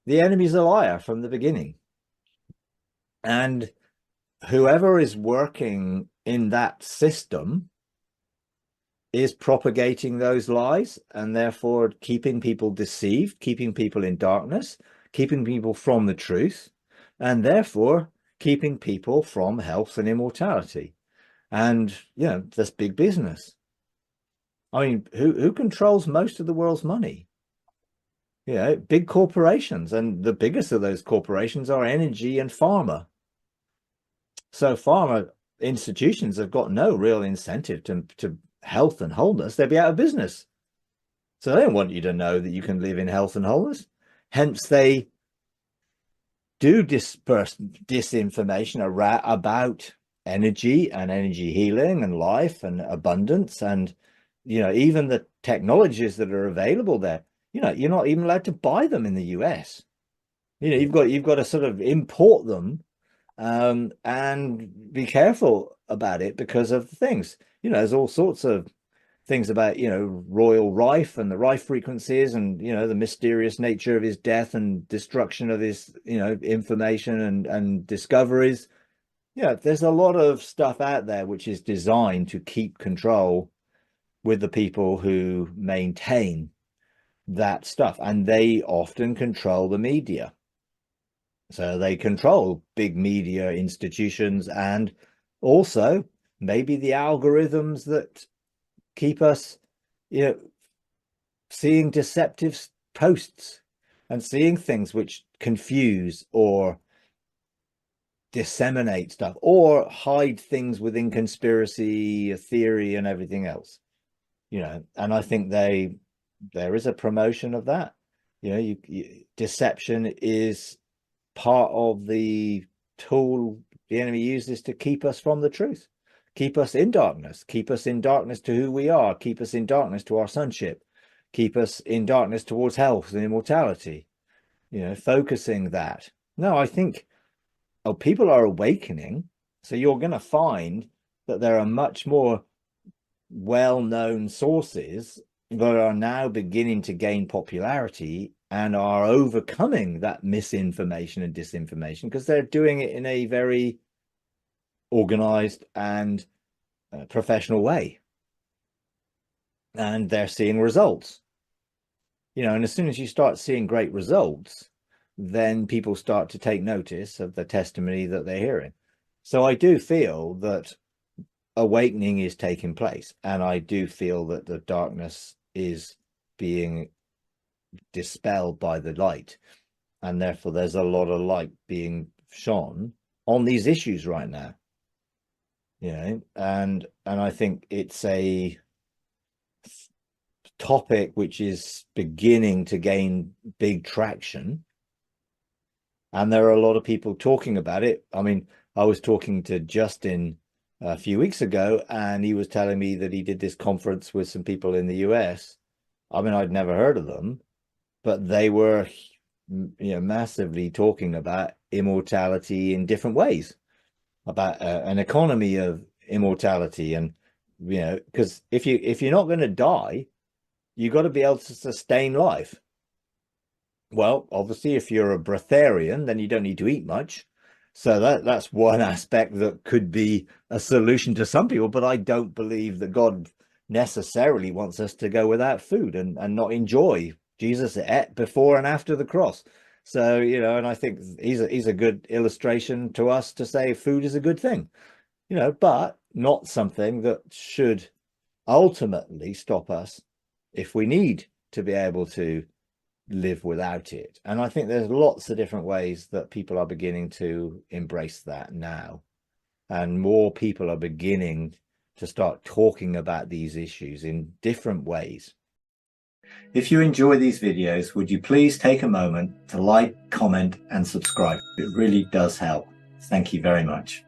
the enemy's a liar from the beginning. And whoever is working in that system is propagating those lies and therefore keeping people deceived, keeping people in darkness, keeping people from the truth, and therefore keeping people from health and immortality. And, you know, that's big business. I mean, who controls most of the world's money? You know, big corporations, and the biggest of those corporations are energy and pharma. So pharma institutions have got no real incentive to health and wholeness. They'd be out of business. So they don't want you to know that you can live in health and wholeness. Hence, they do disperse disinformation about energy and energy healing and life and abundance. And, you know, even the technologies that are available there, you know, you're not even allowed to buy them in the US. You know, you've got to sort of import them, and be careful about it because of things. You know, there's all sorts of things about, you know, royal Rife and the Rife frequencies, and, you know, the mysterious nature of his death and destruction of his, you know, information and discoveries. Yeah, there's a lot of stuff out there which is designed to keep control with the people who maintain that stuff, and they often control the media. So they control big media institutions, and also maybe the algorithms that keep us, you know, seeing deceptive posts and seeing things which confuse or disseminate stuff or hide things within conspiracy theory and everything else, you know. And I think there is a promotion of that. You know, deception is part of the tool the enemy uses to keep us from the truth, keep us in darkness to who we are, keep us in darkness to our sonship, keep us in darkness towards health and immortality, you know, focusing that. No, I think, oh, people are awakening. So you're going to find that there are much more well-known sources that are now beginning to gain popularity and are overcoming that misinformation and disinformation because they're doing it in a very organized and professional way. And they're seeing results. You know, and as soon as you start seeing great results, then people start to take notice of the testimony that they're hearing. So I do feel that awakening is taking place, and I do feel that the darkness is being dispelled by the light, and therefore there's a lot of light being shone on these issues right now, you know. And I think it's a topic which is beginning to gain big traction, and there are a lot of people talking about it. I mean, I was talking to Justin a few weeks ago, and he was telling me that he did this conference with some people in the US. I mean, I'd never heard of them, but they were, you know, massively talking about immortality in different ways, about an economy of immortality. And, you know, because if you're not going to die, you got to be able to sustain life. Well, obviously, if you're a breatharian, then you don't need to eat much. So that's one aspect that could be a solution to some people, but I don't believe that God necessarily wants us to go without food and not enjoy. Jesus ate before and after the cross. So, you know, and I think he's a good illustration to us to say food is a good thing, you know, but not something that should ultimately stop us if we need to be able to live without it. And I think there's lots of different ways that people are beginning to embrace that now, and more people are beginning to start talking about these issues in different ways. If you enjoy these videos, would you please take a moment to like, comment, and subscribe? It really does help. Thank you very much.